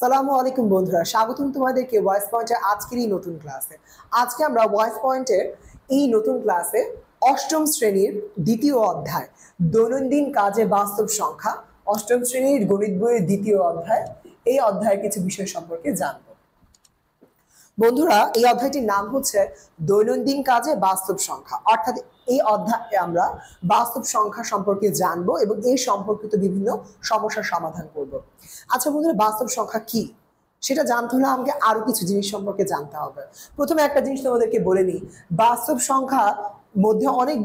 সালামু আলাইকুম বন্ধুরা, স্বাগতম তোমাদেরকে ভয়েস পয়েন্টের আজকের এই নতুন ক্লাসে। আজকে আমরা ভয়েস পয়েন্টের এই নতুন ক্লাসে অষ্টম শ্রেণীর দ্বিতীয় অধ্যায় দৈনন্দিন কাজে বাস্তব সংখ্যা, অষ্টম শ্রেণীর গণিত বইয়ের দ্বিতীয় অধ্যায়, এই অধ্যায়ের কিছু বিষয় সম্পর্কে জানব। বন্ধুরা, এই অধ্যায়টির নাম হচ্ছে দৈনন্দিন কাজে বাস্তব সংখ্যা। অর্থাৎ এই অধ্যায়ে আমরা বাস্তব সংখ্যা সম্পর্কে জানবো এবং এই সম্পর্কিত বিভিন্ন সমস্যার সমাধান করব। আচ্ছা বন্ধুরা, বাস্তব সংখ্যা কি সেটা জানতে হলে আমাকে আরো কিছু জিনিস সম্পর্কে জানতে হবে। প্রথমে একটা জিনিস তোমাদেরকে বলে নিই, বাস্তব সংখ্যা মধ্যে অনেক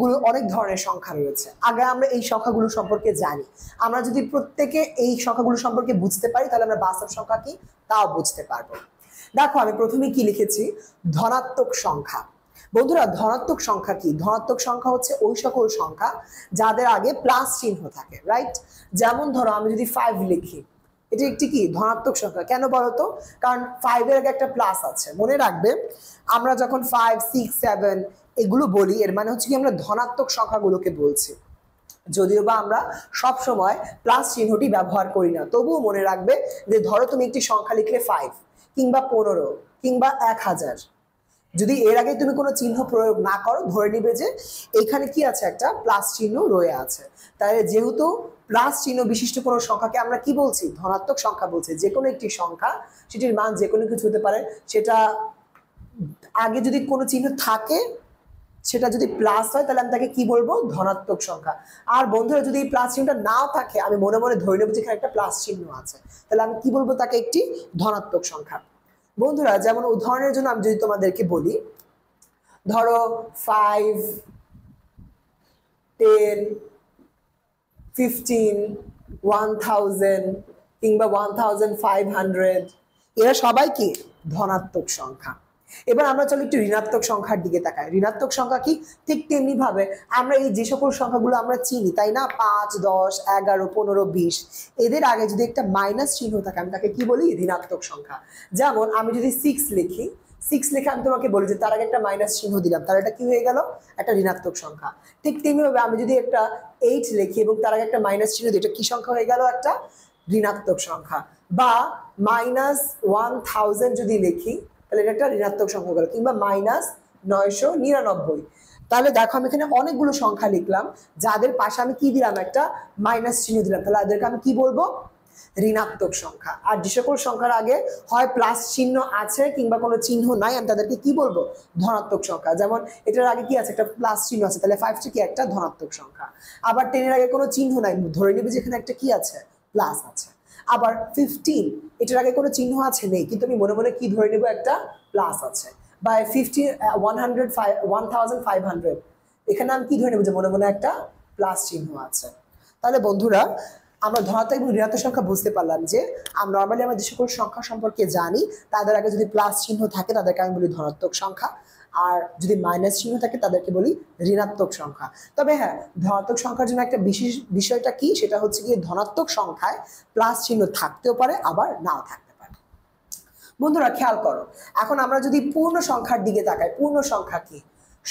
ধরনের সংখ্যা রয়েছে। আগে আমরা এই সংখ্যাগুলো সম্পর্কে জানি। আমরা যদি প্রত্যেকে এই সংখ্যাগুলো সম্পর্কে বুঝতে পারি তাহলে আমরা বাস্তব সংখ্যা কি তাও বুঝতে পারবো। দেখো, আমি প্রথমে কি লিখেছি, ধনাত্মক সংখ্যা। বন্ধুরা, ধনাত্মক সংখ্যা কি? ধনাত্মক সংখ্যা হচ্ছে ওই সকল সংখ্যা যাদের আগে প্লাস চিহ্ন থাকে, রাইট? যেমন ধরো, আমি যদি 5 লিখি, এটা একটি কি ধনাত্মক সংখ্যা। কেন বলতো? কারণ 5 এর আগে একটা প্লাস আছে। মনে রাখবে, আমরা যখন 5, 6, 7 এগুলো বলি, এর মানে হচ্ছে কি আমরা ধনাত্মক সংখ্যাগুলোকে বলছি। যদিও বা আমরা সব সময় প্লাস চিহ্নটি ব্যবহার করি না, তবুও মনে রাখবে যে ধরো তুমি একটি সংখ্যা লিখলে 5 কিংবা 15 কিংবা 1000, যদি এর আগে তুমি কোনো চিহ্ন প্রয়োগ না করো, ধরে নিবে যে এখানে কি আছে, একটা প্লাস চিহ্ন রয়ে আছে। তাই যেহেতু প্লাস চিহ্ন বিশিষ্ট কোনো সংখ্যাকে আমরা কি বলছি? ধনাত্মক সংখ্যা বলছি। যে কোনো একটি সংখ্যা, সেটির মান যে কোনো কিছু হতে পারে, সেটা আগে যদি কোনো চিহ্ন থাকে, সেটা যদি প্লাস হয় তাহলে আমি তাকে কি বলবো? ধনাত্মক সংখ্যা। আর বন্ধুরা, যদি এই প্লাস চিহ্নটা নাও থাকে, আমি মনে মনে ধরে নেবো যে এখানে একটা প্লাস চিহ্ন আছে, তাহলে আমি কি বলবো? তাকে একটি ধনাত্মক সংখ্যা। বন্ধুরা, যেমন উদাহরণের জন্য আমি যদি তোমাদেরকে বলি, ধরো 5, 10, 15, 1000 কিংবা 1500, এরা সবাই কি ধনাত্মক সংখ্যা। এবার আমরা চলো একটু ঋণাত্মক সংখ্যার দিকে তাকাই। ঋণাত্মক সংখ্যা কি? ঠিক তেমনি ভাবে আমরা এই যে সকল সংখ্যাগুলো আমরা চিনি, তাই না? 5, 10, 11, 15, 20, এদের আগে যদি একটা মাইনাস চিহ্ন থাকে, আমি তাকে কি বলি? ঋণাত্মক সংখ্যা। যেমন আমি যদি 6 লিখি, 6 লিখে আমি তোমাকে বলি যে তার আগে একটা মাইনাস চিহ্ন দিলাম, তার এটা কি হয়ে গেল? একটা ঋণাত্মক সংখ্যা। ঠিক তেমনিভাবে আমি যদি একটা 8 লিখি এবং তার আগে একটা মাইনাস চিহ্ন দিই, এটা কি সংখ্যা হয়ে গেল? একটা ঋণাত্মক সংখ্যা। বা -1000 যদি লিখি, তাহলে এটা একটা ঋণাত্মক সংখ্যা গেল। কিংবা -999, তাহলে দেখো আমি এখানে অনেকগুলো সংখ্যা লিখলাম, যাদের পাশে আমি কি দিলাম? একটা মাইনাস চিহ্ন দিলাম, তাহলে এদেরকে আমি কি বলবো? ঋণাত্মক সংখ্যা। আর যে সকল সংখ্যার আগে হয় প্লাস চিহ্ন আছে কিংবা কোনো চিহ্ন নাই, আমি তাদেরকে কি বলবো? ধনাত্মক সংখ্যা। যেমন এটার আগে কি আছে? একটা প্লাস চিহ্ন আছে, তাহলে 5টা কি একটা ধনাত্মক সংখ্যা। আবার 10 এর আগে কোনো চিহ্ন নাই, ধরে নিবে যে এখানে একটা কি আছে? প্লাস আছে। আবার 15, এটার আগে কোনো চিহ্ন আছে? নেই, কিন্তু আমি মনে মনে কি ধরে নেব? একটা প্লাস আছে। বা 1500, এখানে আমি কি ধরে নেব? যে মনে মনে একটা প্লাস চিহ্ন আছে। তাহলে বন্ধুরা, আমরা ধনাত্মক এবং ঋণাত্মক সংখ্যা বুঝতে পারলাম যে আমরা নর্মালি আমরা যে সকল সংখ্যা সম্পর্কে জানি, তাদের আগে যদি প্লাস চিহ্ন থাকে তাদেরকে আমি বলি ধনাত্মক সংখ্যা, আর যদি মাইনাস চিহ্ন থাকে তাদেরকে বলি ঋণাত্মক সংখ্যা। তবে হ্যাঁ, ধনাত্মক সংখ্যার জন্য একটা বিশেষ বিষয়টা কি, সেটা হচ্ছে কি ধনাত্মক সংখ্যায় প্লাস চিহ্ন থাকতেও পারে, আবার নাও থাকতে পারে। বন্ধুরা খেয়াল করো, এখন আমরা যদি পূর্ণ সংখ্যার দিকে তাকাই, পূর্ণ সংখ্যা কি?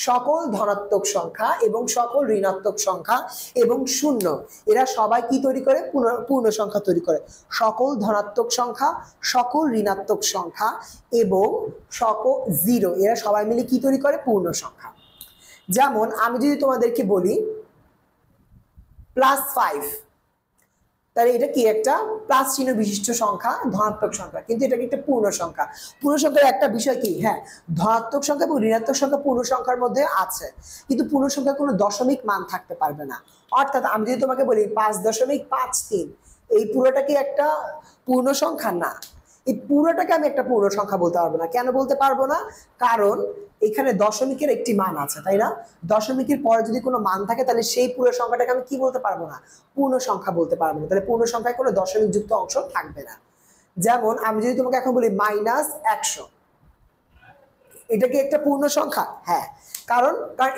সকল ধনাত্মক সংখ্যা এবং সকল ঋণাত্মক সংখ্যা এবং শূন্য, এরা সবাই কি তৈরি করে? পূর্ণ সংখ্যা তৈরি করে। সকল ধনাত্মক সংখ্যা, সকল ঋণাত্মক সংখ্যা এবং সকল জিরো, এরা সবাই মিলে কি তৈরি করে? পূর্ণ সংখ্যা। যেমন আমি যদি তোমাদেরকে বলি +5, তাহলে এটা কি? একটা প্লাস চিহ্ন বিশিষ্ট সংখ্যা, ধনাত্মক সংখ্যা, কিন্তু এটা কি একটা পূর্ণ সংখ্যা। পূর্ণ সংখ্যার একটা বিষয় কি, হ্যাঁ, ধনাত্মক সংখ্যা এবং ঋণাত্মক সংখ্যা পূর্ণ সংখ্যার মধ্যে আছে, কিন্তু পূর্ণ সংখ্যার কোনো দশমিক মান থাকতে পারবে না। অর্থাৎ আমি যদি তোমাকে বলি 5.53, এই পুরোটা কি একটা পূর্ণ সংখ্যা? না, এই পুরোটাকে আমি একটা পূর্ণ সংখ্যা বলতে পারবো না। কেন বলতে পারবো না? কারণ এখানে দশমিকের একটি মান আছে, তাই না? দশমিকের পরে যদি কোনো মান থাকে, তাহলে সেই পুরো সংখ্যাটাকে আমি কি বলতে পারবো না? পূর্ণ সংখ্যা বলতে পারবো না। তাহলে পূর্ণ সংখ্যায় কোনো দশমিক যুক্ত অংশ থাকবে না। যেমন আমি যদি তোমাকে এখন বলি -100, এটা কি একটা পূর্ণ সংখ্যা? হ্যাঁ, কারণ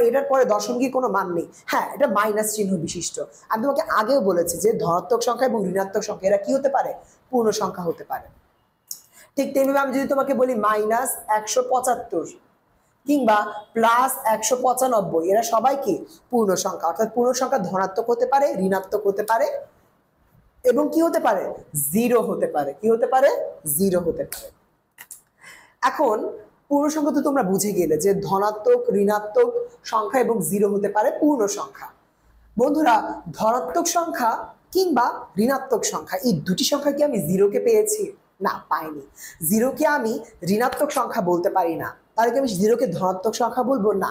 এটার পরে দশমিকের কোনো মান নেই। হ্যাঁ, এটা মাইনাস চিহ্ন বিশিষ্ট। আমি তোমাকে আগেও বলেছি যে ধনাত্মক সংখ্যা এবং ঋণাত্মক সংখ্যা এরা কি হতে পারে? পূর্ণ সংখ্যা হতে পারে। ঠিক তেমনি আমি যদি তোমাকে বলি -175 কিংবা +195, এরা সবাই কি? পূর্ণ সংখ্যা। অর্থাৎ পূর্ণ সংখ্যা ধনাত্মক হতে পারে, ঋণাত্মক হতে পারে, এবং কি হতে পারে, জিরো হতে পারে। কি হতে পারে, জিরো হতে পারে। এখন পূর্ণ সংখ্যা তো তোমরা বুঝে গেলে যে ধনাত্মক, ঋণাত্মক সংখ্যা এবং জিরো হতে পারে পূর্ণ সংখ্যা। বন্ধুরা, ধনাত্মক সংখ্যা কিংবা ঋণাত্মক সংখ্যা এই দুটি সংখ্যা কি আমি জিরোকে পেয়েছি? না, পাইনি। জিরোকে আমি ঋণাত্মক সংখ্যা বলতে পারি না, তাহলে কি আমি জিরোকে ধনাত্মক সংখ্যা বলবো? না,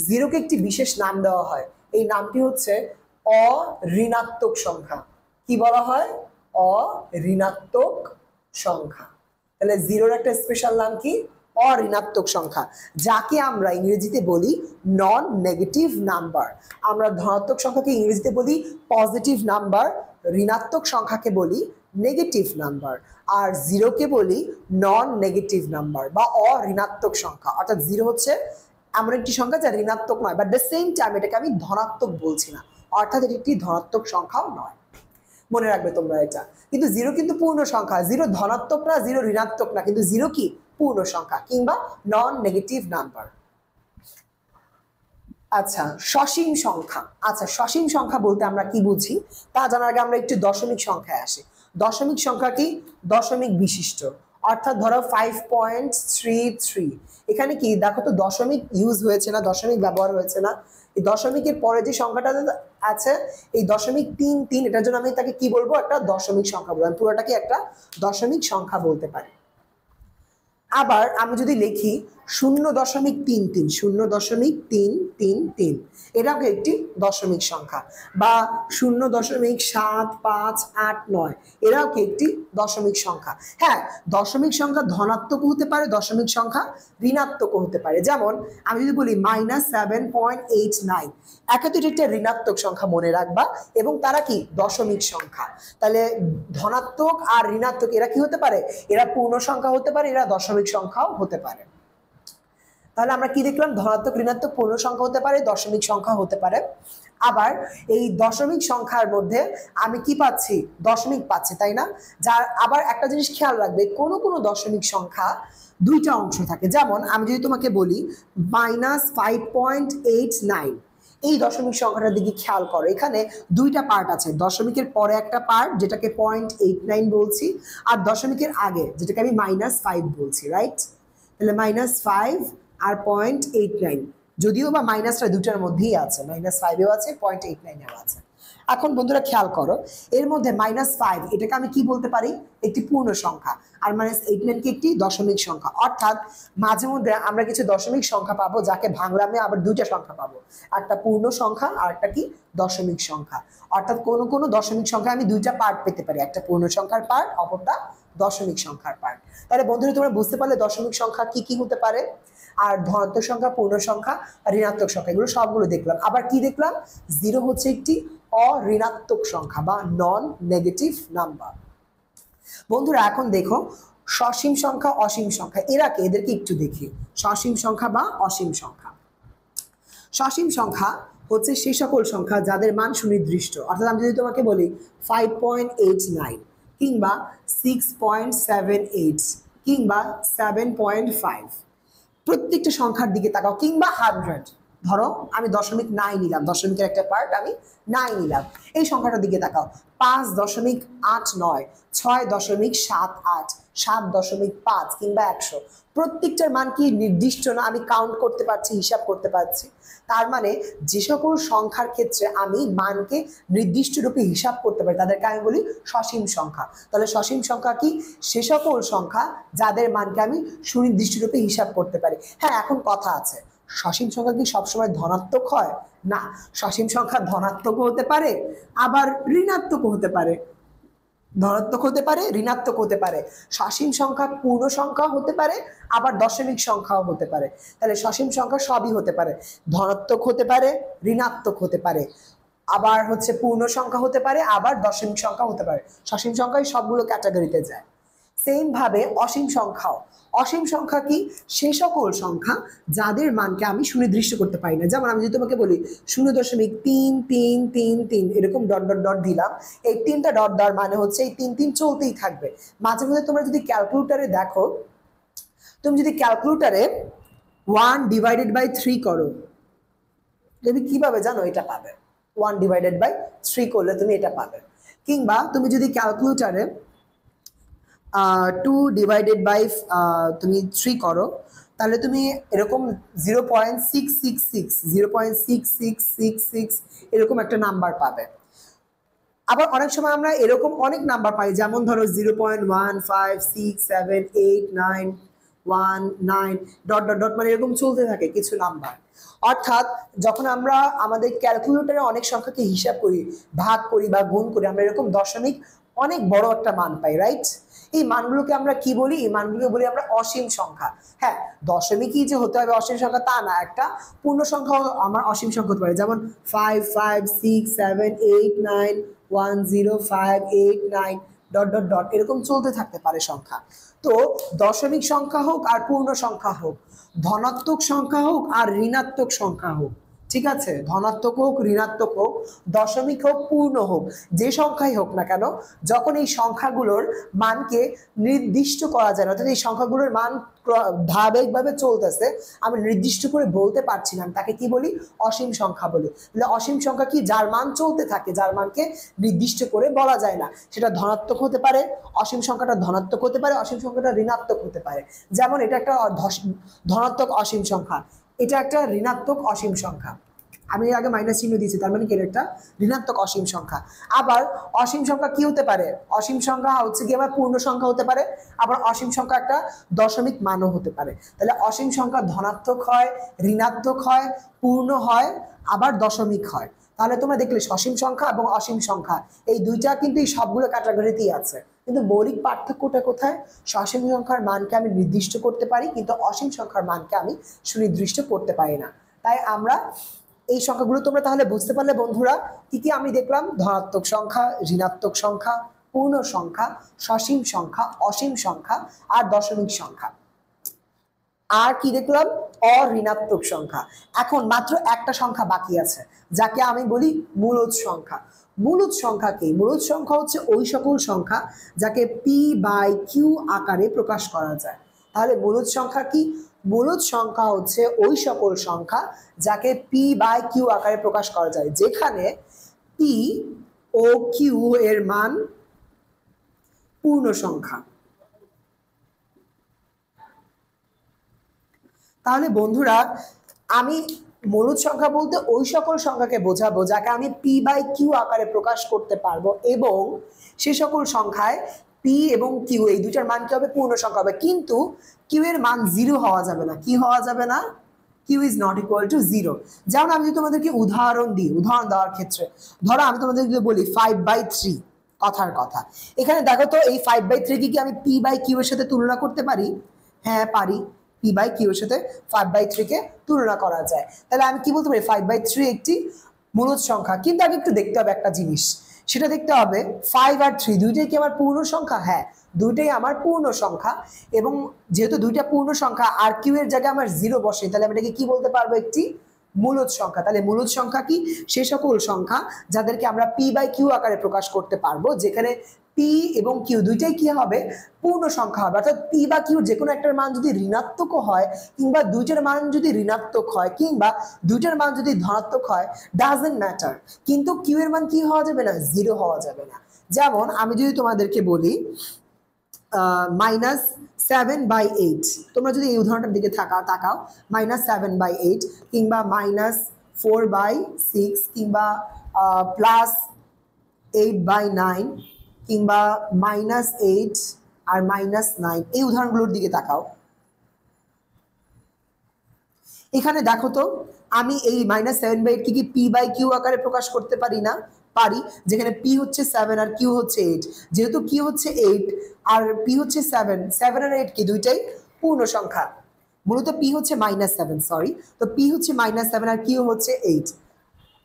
জিরোকে একটি বিশেষ নাম দেওয়া হয়, এই নামটি হচ্ছে অঋণাত্মক সংখ্যা। কি বলা হয়? অঋণাত্মক সংখ্যা। তাহলে জিরোর একটা স্পেশাল নাম কি? অঋণাত্মক সংখ্যা, যাকে আমরা ইংরেজিতে বলি নন নেগেটিভ নাম্বার। আমরা ধনাত্মক সংখ্যাকে ইংরেজিতে বলি পজিটিভ নাম্বার, ঋণাত্মক সংখ্যাকে বলি নেগেটিভ নাম্বার, আর জিরোকে বলি নন নেগেটিভ নাম্বার বা অঋণাত্মক সংখ্যা। অর্থাৎ জিরো হচ্ছে এমন একটি সংখ্যা যা ঋণাত্মক নয়, বাট দ্য সেম টাইম এটাকে আমি ধনাত্মক বলছি না, অর্থাৎ এটি একটি ধনাত্মক সংখ্যাও নয়। মনে রাখবে তোমরা এটা। কিন্তু জিরো কিন্তু পূর্ণ সংখ্যা, জিরো ধনাত্মক না, জিরো ঋণাত্মক না, কিন্তু জিরো কি? পূর্ণ সংখ্যা কিংবা নন নেগেটিভ নাম্বার। আচ্ছা, সসীম সংখ্যা। আচ্ছা, সসীম সংখ্যা বলতে আমরা কি বুঝি তা জানার আগে আমরা একটু দশমিক সংখ্যায় আসি। দশমিক সংখ্যা কি? দশমিক বিশিষ্ট। অর্থাৎ ধরো 5.33। এখানে কি দেখো তো দশমিক ইউজ হয়েছে না, দশমিক ব্যবহার হয়েছে না। এই দশমিকের পরে যে সংখ্যাটা আছে এই 0.33, এটার জন্য আমি তাকে কি বলবো? একটা দশমিক সংখ্যা বলবো। আমি পুরোটাকে একটা দশমিক সংখ্যা বলতে পারি। আবার আমি যদি লিখি 0.33, 0.333, এটাও একটি দশমিক সংখ্যা। বা 0.7589, এরাও কি একটি দশমিক সংখ্যা। হ্যাঁ, দশমিক সংখ্যা ধনাত্মক হতে পারে, দশমিক সংখ্যা ঋণাত্মক হতে পারে। যেমন আমি যদি বলি -7.89, একে তো এটা একটা ঋণাত্মক সংখ্যা, মনে রাখবা, এবং তারা কি? দশমিক সংখ্যা। তাহলে ধনাত্মক আর ঋণাত্মক এরা কি হতে পারে? এরা পূর্ণ সংখ্যা হতে পারে, এরা দশমিক সংখ্যাও হতে পারে। তাহলে আমরা কি দেখলাম? ধনাত্মক, ঋণাত্মক, পূর্ণ সংখ্যা হতে পারে, দশমিক সংখ্যা হতে পারে। আবার এই দশমিক সংখ্যার মধ্যে আমি কি পাচ্ছি? দশমিক পাচ্ছি, তাই না? যার আবার একটা জিনিস খেয়াল রাখবে, কোনো কোনো দশমিক সংখ্যা দুইটা অংশ থাকে। যেমন আমি যদি তোমাকে বলি -5.89, এই দশমিক সংখ্যাটার দিকে খেয়াল করো, এখানে দুইটা পার্ট আছে। দশমিকের পরে একটা পার্ট যেটাকে 0.89 বলছি, আর দশমিকের আগে যেটাকে আমি -5 বলছি, রাইট? তাহলে -5 আর 0.89, যদিও বা মাইনাসটা দুটার মধ্যেই আছে, -5এও আছে, 0.89এও আছে। এখন বন্ধুরা খেয়াল করো, এর মধ্যে -5 এটাকে আমি কি বলতে পারি? একটি পূর্ণ সংখ্যা। আর -89 কি? একটি দশমিক সংখ্যা। অর্থাৎ মাঝে মধ্যে আমরা কিছু দশমিক সংখ্যা পাবো যাকে ভাঙলামে আবার দুইটা সংখ্যা পাবো, একটা পূর্ণ সংখ্যা আর একটা কি? দশমিক সংখ্যা। অর্থাৎ কোনো কোনো দশমিক সংখ্যা আমি দুইটা পার্ট পেতে পারি, একটা পূর্ণ সংখ্যার পার্ট, অপরটা দশমিক সংখ্যার পার্ট। তাহলে বন্ধুরা তোমরা বুঝতে পারলে দশমিক সংখ্যা কি কি হতে পারে। আর ধনাত্মক সংখ্যা, পূর্ণ সংখ্যা, ঋণাত্মক সংখ্যা, এগুলো সবগুলো দেখলাম। আবার কি দেখলাম? জিরো হচ্ছে একটি অঋণাত্মক সংখ্যা বা নন নেগেটিভ নাম্বার। বন্ধুরা এখন দেখো সসীম সংখ্যা, অসীম সংখ্যা, এদেরকে একটু দেখি। সসীম সংখ্যা বা অসীম সংখ্যা। সসীম সংখ্যা হচ্ছে সেই সকল সংখ্যা যাদের মান সুনির্দিষ্ট। অর্থাৎ আমি যদি তোমাকে বলি 5.89 কিংবা 6.78 কিংবা 7.5, প্রত্যেকটা সংখ্যার দিকে তাকাও, কিংবা 100। ধরো আমি দশমিক নাই নিলাম, দশমিকের একটা পার্ট আমি নাই নিলাম, এই সংখ্যাটার দিকে তাকাও। 5.89, 6.78, 7.5 কিংবা 100, প্রত্যেকটার মান কি নির্দিষ্ট না? আমি কাউন্ট করতে পারছি, হিসাব করতে পারছি। তার মানে যে সকল সংখ্যার ক্ষেত্রে আমি মানকে নির্দিষ্ট রূপে হিসাব করতে পারি তাদেরকে আমি বলি সসীম সংখ্যা। তাহলে সসীম সংখ্যা কি? সে সকল সংখ্যা যাদের মানকে আমি সুনির্দিষ্ট রূপে হিসাব করতে পারি। হ্যাঁ, এখন কথা আছে, সসীম সংখ্যা কি সবসময় ধনাত্মক হয়? না, সসীম সংখ্যা ধনাত্মকও হতে পারে, আবার ঋণাত্মকও হতে পারে। ধনাত্মক হতে পারে, ঋণাত্মক হতে পারে। সসীম সংখ্যা পূর্ণ সংখ্যা হতে পারে, আবার দশমিক সংখ্যাও হতে পারে। তাহলে সসীম সংখ্যা সবই হতে পারে, ধনাত্মক হতে পারে, ঋণাত্মক হতে পারে, আবার হচ্ছে পূর্ণ সংখ্যা হতে পারে, আবার দশমিক সংখ্যা হতে পারে। সসীম সংখ্যাই সবগুলো ক্যাটাগরিতে যায়। সেম ভাবে অসীম সংখ্যাও। অসীম সংখ্যা কি? সে সকল সংখ্যা যাদের মানকে আমি সুনির্দিষ্ট করতে পারি না। যেমন আমি যদি তোমাকে বলি 0.3333 এরকম ডট ডট ডট দিলাম, এই তিনটা ডট দেওয়ার মানে হচ্ছে এই 3 চলতেই থাকবে। মাঝে মধ্যে তোমরা যদি ক্যালকুলেটারে দেখো, তুমি যদি ক্যালকুলেটারে 1/3 করো, তুমি কিভাবে জানো এটা পাবে? 1/3 করলে তুমি এটা পাবে। কিংবা তুমি যদি ক্যালকুলেটারে 2 ডিভাইডেড বাই তুমি 3 করো, তাহলে তুমি এরকম 0.666 এরকম একটা নাম্বার পাবে। আবার অনেক সময় আমরা এরকম অনেক নাম্বার পাই, যেমন ধরো 0.15678919 ডট ডট ডট, মানে এরকম চলতে থাকে কিছু নাম্বার। অর্থাৎ যখন আমরা আমাদের ক্যালকুলেটরে অনেক সংখ্যাকে হিসাব করি, ভাগ করি বা গুণ করি, আমরা এরকম দশমিক অনেক বড় একটা মান পাই, রাইট? এই মানগুলোকে আমরা কি বলি? এই মানগুলোকে বলি আমরা অসীম সংখ্যা। হ্যাঁ, দশমিকই যে হতে হবে অসীম সংখ্যা তা না, একটা পূর্ণ সংখ্যাও আমার অসীম সংখ্যা হতে পারে, যেমন 5567891058 ডট ডট ডট এরকম চলতে থাকতে পারে সংখ্যা। তো দশমিক সংখ্যা হোক আর পূর্ণ সংখ্যা হোক, ধনাত্মক সংখ্যা হোক আর ঋণাত্মক সংখ্যা হোক, ঠিক আছে, ধনাত্মক হোক ঋণাত্মক হোক, দশমিক হোক পূর্ণ হোক, যে সংখ্যাই হোক না কেন, যখন এই সংখ্যাগুলোর মানকে নির্দিষ্ট করা যায় না, অর্থাৎ এই সংখ্যাগুলোর মান ধারাবাহিকভাবে চলতেছে, আমি নির্দিষ্ট করে বলতে পারছি না, তাকে কি বলি? অসীম সংখ্যা বলি। তাহলে অসীম সংখ্যা কি? যার মান চলতে থাকে, যার মানকে নির্দিষ্ট করে বলা যায় না, সেটা ধনাত্মক হতে পারে, অসীম সংখ্যাটা ধনাত্মক হতে পারে, অসীম সংখ্যাটা ঋণাত্মক হতে পারে। যেমন এটা একটা ধনাত্মক অসীম সংখ্যা, এটা একটা ঋণাত্মক অসীম সংখ্যা, আমি এর আগে মাইনাস চিহ্ন দিয়েছি, তার মানে কি একটা ঋণাত্মক অসীম সংখ্যা। আবার অসীম সংখ্যা কি হতে পারে? অসীম সংখ্যা হচ্ছে কি আমার পূর্ণ সংখ্যা হতে পারে, আবার অসীম সংখ্যা একটা দশমিক মানও হতে পারে। তাহলে অসীম সংখ্যা ধনাত্মক হয়, ঋণাত্মক হয়, পূর্ণ হয়, আবার দশমিক হয়। তাহলে তোমরা দেখলে সসীম সংখ্যা এবং অসীম সংখ্যা এই দুইটা কিন্তু এই সবগুলো ক্যাটাগরিতেই আছে, কিন্তু মৌলিক পার্থক্যটা কোথায়? সসীম সংখ্যার মানকে আমি নির্দিষ্ট করতে পারি, কিন্তু অসীম সংখ্যার মানকে আমি সুনির্দিষ্ট করতে পারি না। তাই আমরা এই সংখ্যাগুলো তোমরা তাহলে বুঝতে পারলে বন্ধুরা, কি কি আমি দেখলাম? ধনাত্মক সংখ্যা, ঋণাত্মক সংখ্যা, পূর্ণ সংখ্যা, সসীম সংখ্যা, অসীম সংখ্যা আর দশমিক সংখ্যা। আর কি দেখলাম? অঋণাত্মক সংখ্যা। এখন মাত্র একটা সংখ্যা বাকি আছে, যাকে আমি বলি মূলদ সংখ্যা। মূলদ সংখ্যা কি? মূলদ সংখ্যা হচ্ছে ওই সকল সংখ্যা যাকে p/q আকারে প্রকাশ করা যায়। তাহলে মূলদ সংখ্যা কি? মূলদ সংখ্যা হচ্ছে ওই সকল সংখ্যা যাকে p/q আকারে প্রকাশ করা যায়, যেখানে p ও q এর মান পূর্ণ সংখ্যা। তাহলে বন্ধুরা, আমি মূলদ সংখ্যা বলতে ওই সকল সংখ্যাকে বোঝাবো যাকে আমি p/q আকারে প্রকাশ করতে পারবো, এবং সে সকল সংখ্যায় p এবং q এই দুটার মান কি হবে? পূর্ণ সংখ্যা হবে, কিন্তু q এর মান 0 হওয়া যাবে না। কি হওয়া যাবে না? q is not equal to 0। যেমন আমি যদি তোমাদেরকে উদাহরণ দিই, উদাহরণ দেওয়ার ক্ষেত্রে ধরো আমি তোমাদেরকে বলি 5/3, কথার কথা, এখানে দেখো তো এই 5/3 কি আমি p/q এর সাথে তুলনা করতে পারি? হ্যাঁ পারি, p/q এর সাথে 5/3 কে তুলনা করা যায়। তাহলে আমি কি বলতে পারি? 5/3 একটি মূলদ সংখ্যা। কিন্তু আগে একটু দেখতে হবে একটা জিনিস, সেটা দেখতে হবে 5 আর 3 দুইটাই কি আমার পূর্ণ সংখ্যা? হ্যাঁ, দুইটাই আমার পূর্ণ সংখ্যা, এবং যেহেতু দুইটা পূর্ণ সংখ্যা আর কিউ এর জায়গায় আমার 0 বসে, তাহলে আমি এটাকে কি বলতে পারবো? একটি মূলদ সংখ্যা। তাহলে মূলদ সংখ্যা কি? সে সকল সংখ্যা যাদেরকে আমরা p/q আকারে প্রকাশ করতে পারবো, যেখানে p এবং q দুইটাই কি হবে? পূর্ণ সংখ্যা হবে। অর্থাৎ p বা q যে কোনো একটার মান যদি ঋণাত্মক হয়, কিংবা দুইটার মান যদি ঋণাত্মক হয়, কিংবা দুইটার মান যদি ধনাত্মক হয়, ডাজন্ট ম্যাটার, কিন্তু q এর মান কি হওয়া যাবে না? 0 হওয়া যাবে না। যেমন আমি যদি তোমাদেরকে বলি -7/8, তোমরা যদি এই উদাহরণটার দিকে তাকাও, -7/8 কিংবা -4/6 কিংবা +8/9 কিংবা -8 আর -9, এই উদাহরণগুলোর দিকে তাকাও। এখানে দেখো তো, আমি এই -7/8 কি p/q আকারে প্রকাশ করতে পারি না? পারি, যেখানে p হচ্ছে 7 আর q হচ্ছে 8। যেহেতু q হচ্ছে 8 আর p হচ্ছে 7, 7 আর 8 কি দুইটাই পূর্ণ সংখ্যা। মূলত p হচ্ছে -7, সরি, তো p হচ্ছে -7 আর q হচ্ছে 8।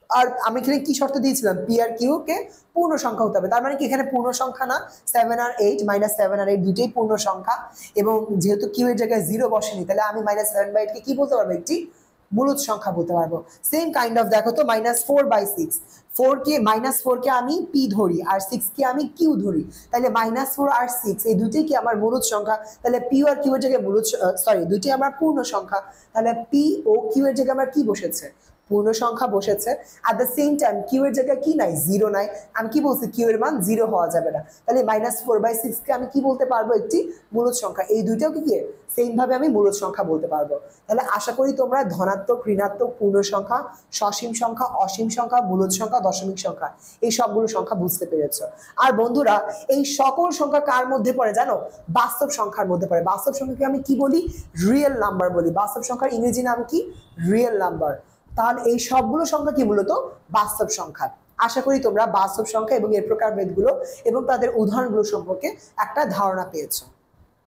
আর আমি এখানে কি শর্ত দিয়েছিলাম? p আর q কে পূর্ণ সংখ্যা হতে হবে। তার মানে কি এখানে পূর্ণ সংখ্যা না? 7 আর 8, -7 আর 8 দুইটাই পূর্ণ সংখ্যা, এবং যেহেতু q এর জায়গায় 0 বসেনি, তাহলে আমি -7/8 কে কি বলতে পারবো? একটি মূলদ সংখ্যা বলতে পারবো। সেম কাইন্ড অফ দেখো তো, -4/6, 4 কে আমি p ধরি আর 6 কে আমি q ধরি, তাহলে -4 আর 6 এই দুইটাই কি আমার মূলদ সংখ্যা। তাহলে p আর q এর জায়গায় দুইটাই আমার পূর্ণ সংখ্যা, তাহলে p ও q এর জায়গায় আমার কি বসেছে? পূর্ণ সংখ্যা বসেছে। At the same time q এর জায়গায় কি নাই, জিরো নাই। আমি কি বলছি, কিউ এর মান জিরো হওয়া যাবে না। তাহলে -4/6 কে আমি কি বলতে পারবো, একটি মূলদ সংখ্যা। এই দুইটাও কি সেম ভাবে আমি মূলদ সংখ্যা বলতে পারবো। তাহলে আশা করি তোমরা ধনাত্মক, ঋণাত্মক, পূর্ণ সংখ্যা, সসীম সংখ্যা, অসীম সংখ্যা, মূলদ সংখ্যা, দশমিক সংখ্যা, এই সবগুলো সংখ্যা বুঝতে পেরেছো। আর বন্ধুরা, এই সকল সংখ্যা কার মধ্যে পড়ে জানো? বাস্তব সংখ্যার মধ্যে পড়ে। বাস্তব সংখ্যাকে আমি কি বলি? রিয়েল নাম্বার বলি। বাস্তব সংখ্যার ইংরেজি নাম কি? Real number. তাহলে এই সবগুলো সংখ্যা কি মূলত বাস্তব সংখ্যা। আশা করি তোমরা বাস্তব সংখ্যা এবং এর প্রকারভেদগুলো এবং তাদের উদাহরণগুলো সম্পর্কে একটা ধারণা পেয়েছো।